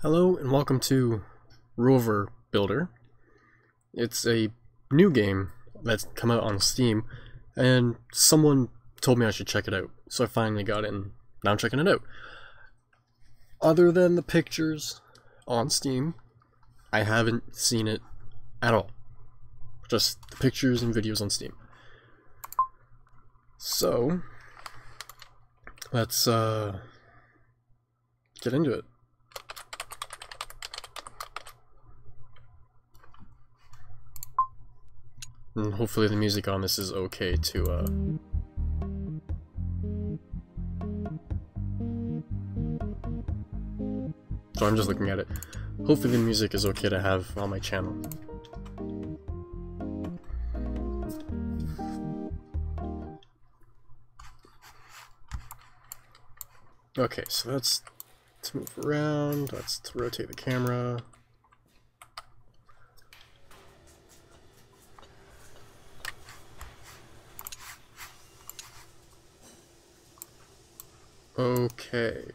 Hello and welcome to Rover Builder. It's a new game that's come out on Steam, and someone told me I should check it out, so I finally got it and now I'm checking it out. Other than the pictures on Steam, I haven't seen it at all. Just the pictures and videos on Steam. So, let's get into it. And hopefully the music on this is okay to, So I'm just looking at it. Hopefully the music is okay to have on my channel. Okay, so that's to move around, that's to rotate the camera. Okay,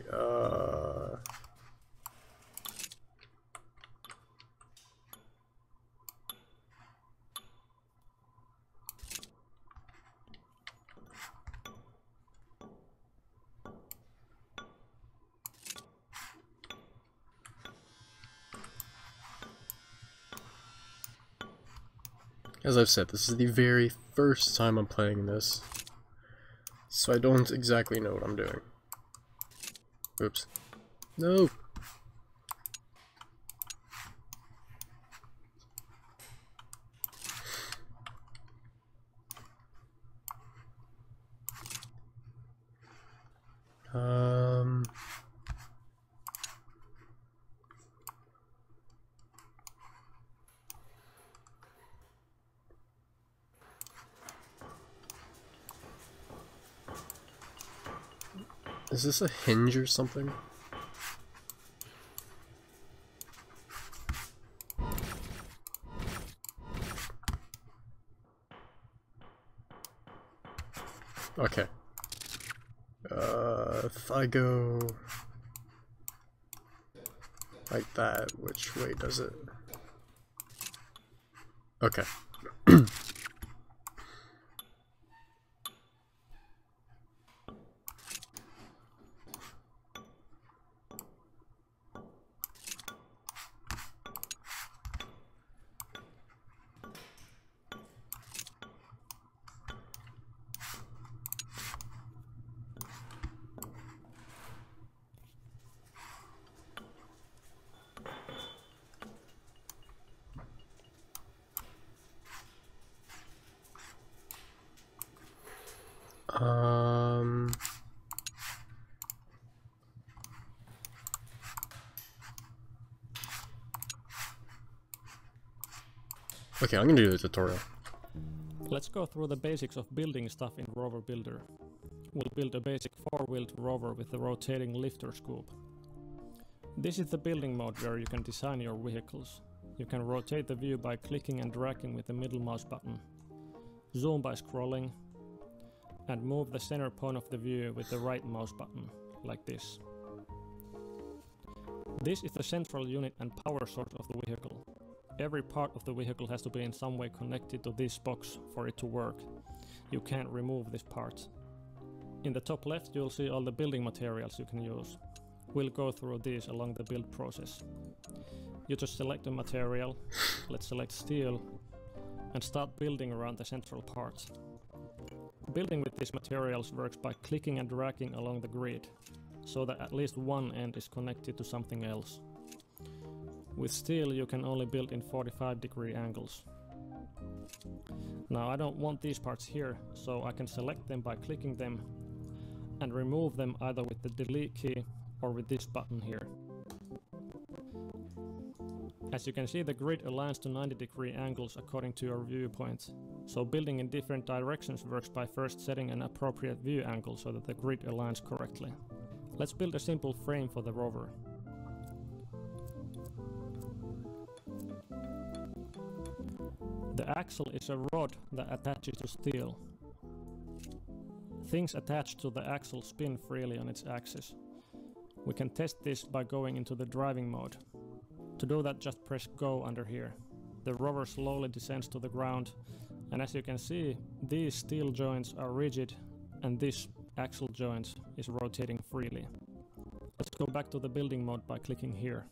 as I've said, this is the very first time I'm playing this, so I don't exactly know what I'm doing. Oops. No! Is this a hinge or something? Okay. If I go like that, which way does it? Okay. Okay, I'm gonna do the tutorial. Let's go through the basics of building stuff in Rover Builder. We'll build a basic 4-wheeled rover with a rotating lifter scoop. This is the building mode where you can design your vehicles. You can rotate the view by clicking and dragging with the middle mouse button, zoom by scrolling, and move the center point of the view with the right mouse button, like this. This is the central unit and power source of the vehicle. Every part of the vehicle has to be in some way connected to this box for it to work. You can't remove this part. In the top left you'll see all the building materials you can use. We'll go through these along the build process. You just select a material, let's select steel, and start building around the central parts. Building with these materials works by clicking and dragging along the grid, so that at least one end is connected to something else. With steel you can only build in 45-degree angles. Now I don't want these parts here, so I can select them by clicking them and remove them either with the delete key or with this button here. As you can see, the grid aligns to 90-degree angles according to your viewpoint, so building in different directions works by first setting an appropriate view angle so that the grid aligns correctly. Let's build a simple frame for the rover. The axle is a rod that attaches to steel. Things attached to the axle spin freely on its axis. We can test this by going into the driving mode. To do that, just press go under here. The rover slowly descends to the ground, and as you can see, these steel joints are rigid and this axle joint is rotating freely. Let's go back to the building mode by clicking here.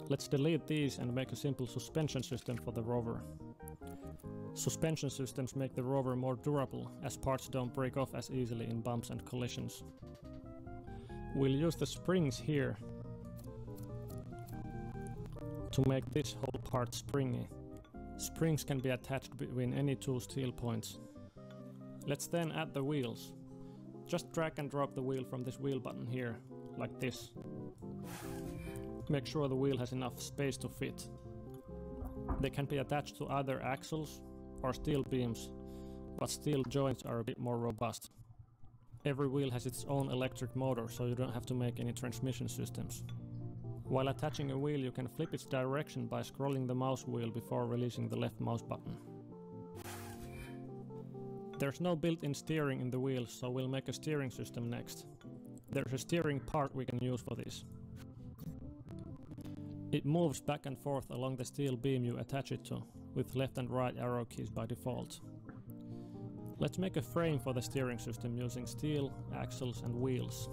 Let's delete these and make a simple suspension system for the rover. Suspension systems make the rover more durable, as parts don't break off as easily in bumps and collisions. We'll use the springs here to make this whole part springy. Springs can be attached between any two steel points. Let's then add the wheels. Just drag and drop the wheel from this wheel button here, like this. Make sure the wheel has enough space to fit. They can be attached to either axles or steel beams, but steel joints are a bit more robust. Every wheel has its own electric motor, so you don't have to make any transmission systems. While attaching a wheel, you can flip its direction by scrolling the mouse wheel before releasing the left mouse button. There's no built-in steering in the wheels, so we'll make a steering system next. There's a steering part we can use for this. It moves back and forth along the steel beam you attach it to, with left and right arrow keys by default. Let's make a frame for the steering system using steel, axles and wheels.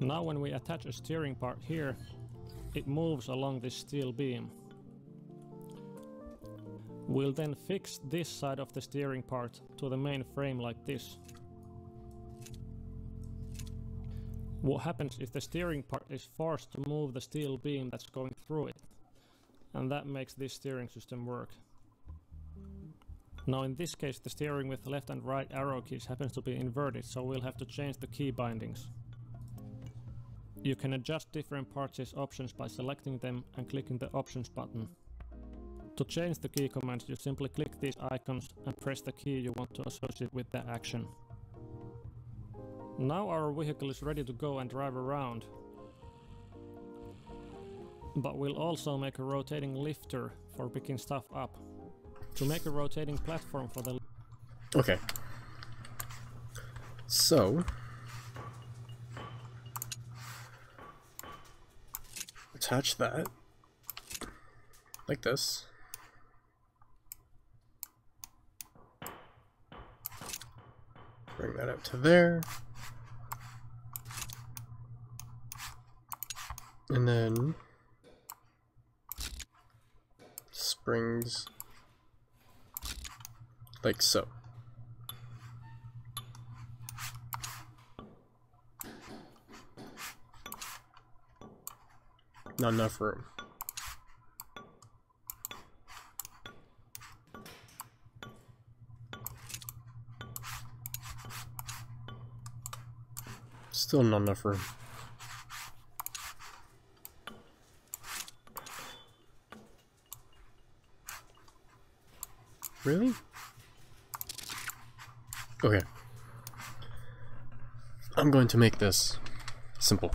Now when we attach a steering part here, it moves along this steel beam. We'll then fix this side of the steering part to the main frame like this. What happens is the steering part is forced to move the steel beam that's going through it, and that makes this steering system work. Now in this case the steering with left and right arrow keys happens to be inverted, so we'll have to change the key bindings. You can adjust different parts' options by selecting them and clicking the options button. To change the key commands, you simply click these icons and press the key you want to associate with the action. Now our vehicle is ready to go and drive around. But we'll also make a rotating lifter for picking stuff up. To make a rotating platform for the... Okay. So... attach that. Like this. Bring that up to there. And then springs like so. Not enough room. Still not enough room. Really? Okay. I'm going to make this simple.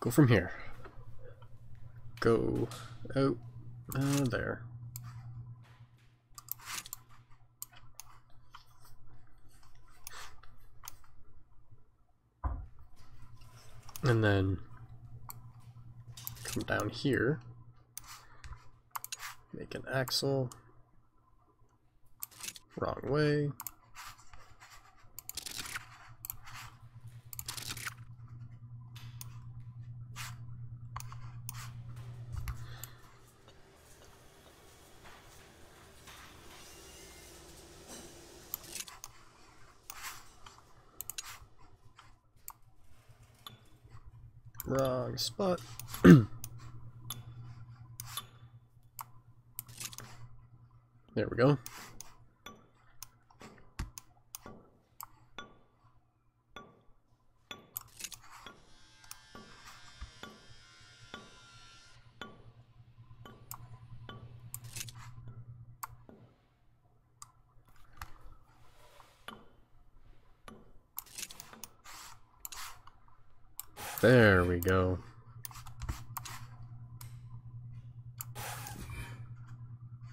Go from here. Go out there. And then come down here, make an axle, wrong way. Wrong spot. There we go. There we go.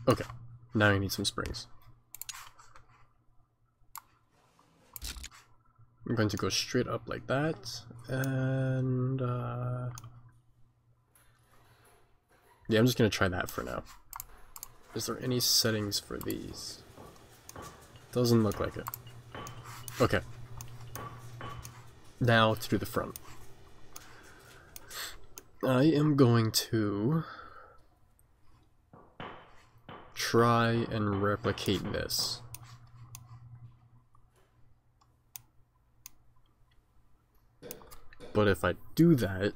Okay, now I need some springs. I'm going to go straight up like that, and yeah, I'm just gonna try that for now. Is there any settings for these? Doesn't look like it. Okay. Now to do the front. I am going to try and replicate this. But if I do that,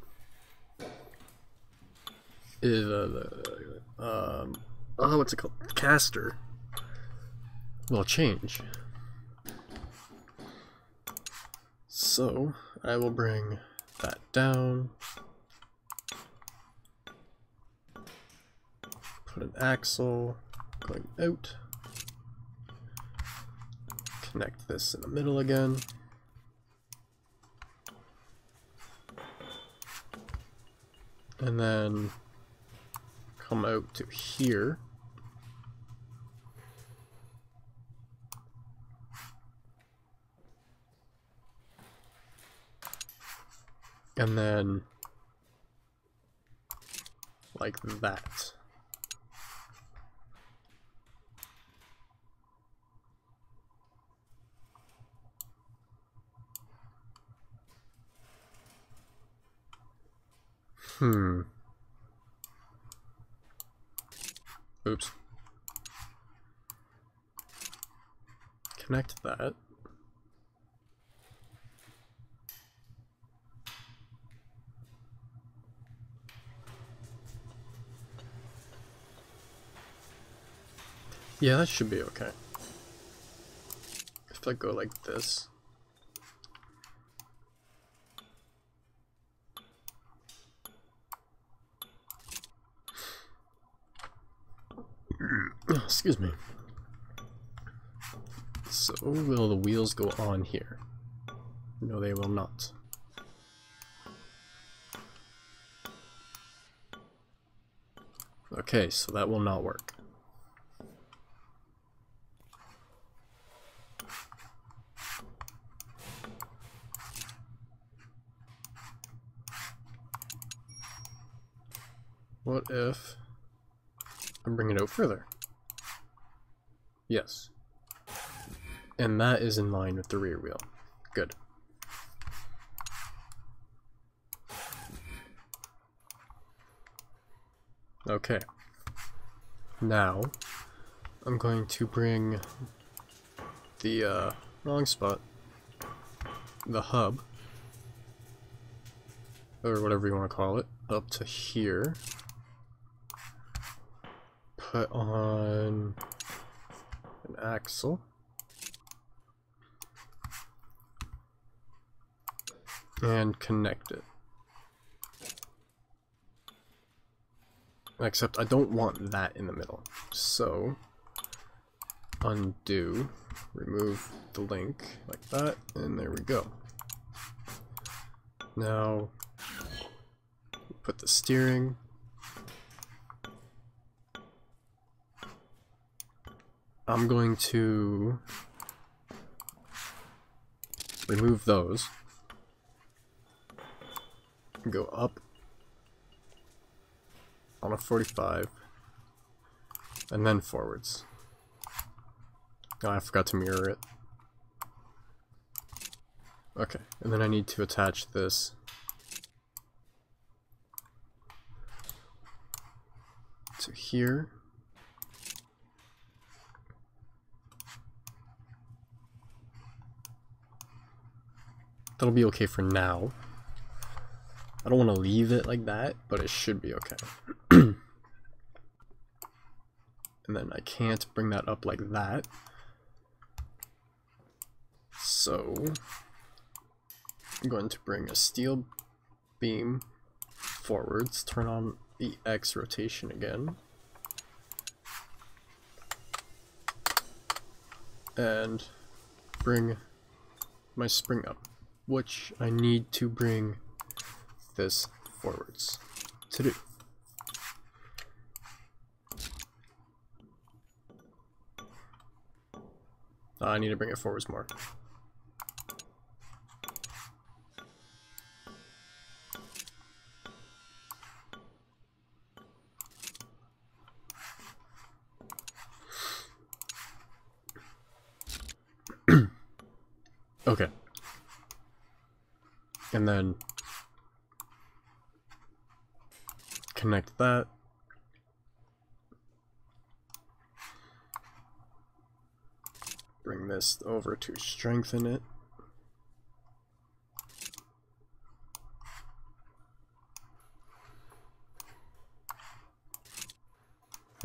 what's it called? Caster will change. So I will bring that down, put an axle going out, connect this in the middle again, and then come out to here. And then like that. Oops. Connect that. Yeah, that should be okay. If I go like this. Excuse me. So, will the wheels go on here? No, they will not. Okay, so that will not work. What if I bring it out further? Yes. And that is in line with the rear wheel. Good. Okay. Now, I'm going to bring the, wrong spot, the hub, or whatever you want to call it, up to here. Put on an axle. And connect it. Except I don't want that in the middle. So, undo, remove the link like that, and there we go. Now, put the steering. I'm going to remove those. Go up on a 45 and then forwards. Oh, I forgot to mirror it. Okay, and then I need to attach this to here. That'll be okay for now. I don't want to leave it like that, but it should be okay. And then I can't bring that up like that. So I'm going to bring a steel beam forwards, turn on the X rotation again, and bring my spring up, which I need to bring this forwards to do. I need to bring it forwards more. Okay. And then connect that. Bring this over to strengthen it.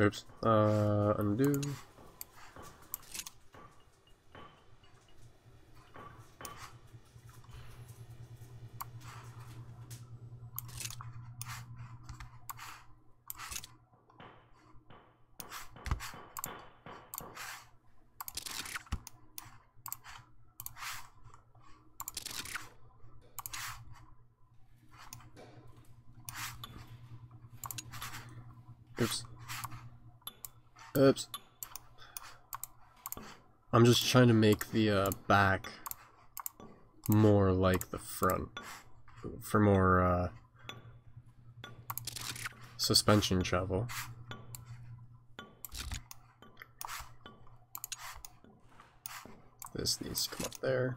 Oops. Undo. Oops. Oops. I'm just trying to make the back more like the front for more suspension travel. This needs to come up there.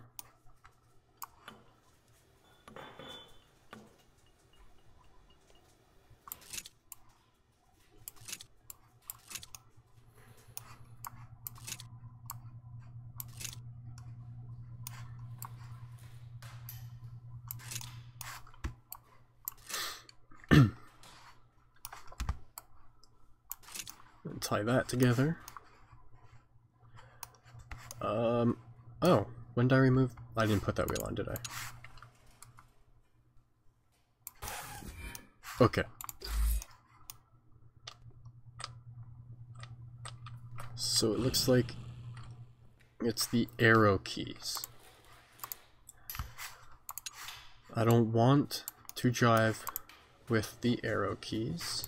And tie that together. Oh, when did I remove? I didn't put that wheel on, did I? Okay. So it looks like it's the arrow keys. I don't want to drive with the arrow keys.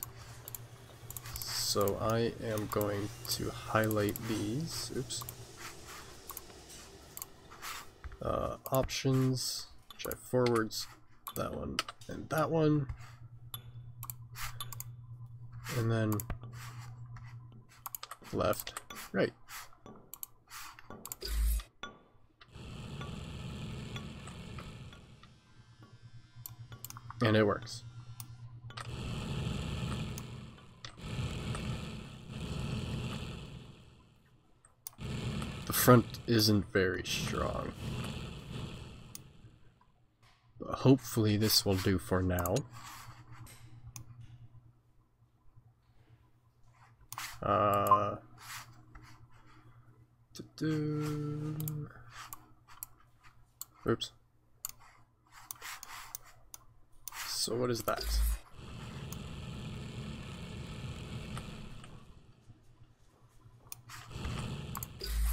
So I am going to highlight these. Oops. Options, drive forwards, that one, and that one. And then left, right. And it works. The front isn't very strong. But hopefully this will do for now. Oops. So what is that?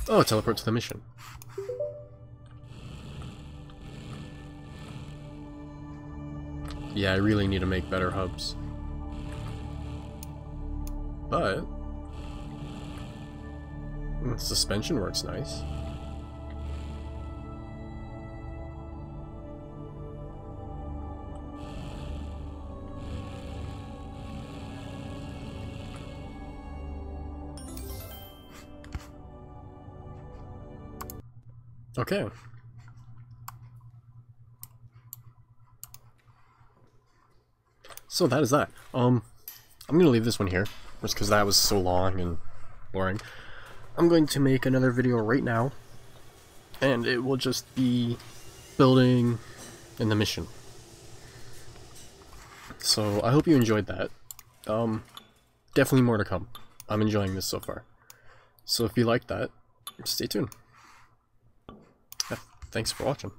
Oh, teleport to the mission. Yeah, I really need to make better hubs. But suspension works nice. Okay. So that is that. I'm gonna leave this one here, just because that was so long and boring. I'm going to make another video right now, and it will just be building in the mission. So I hope you enjoyed that. Definitely more to come. I'm enjoying this so far. So if you like that, stay tuned. Thanks for watching.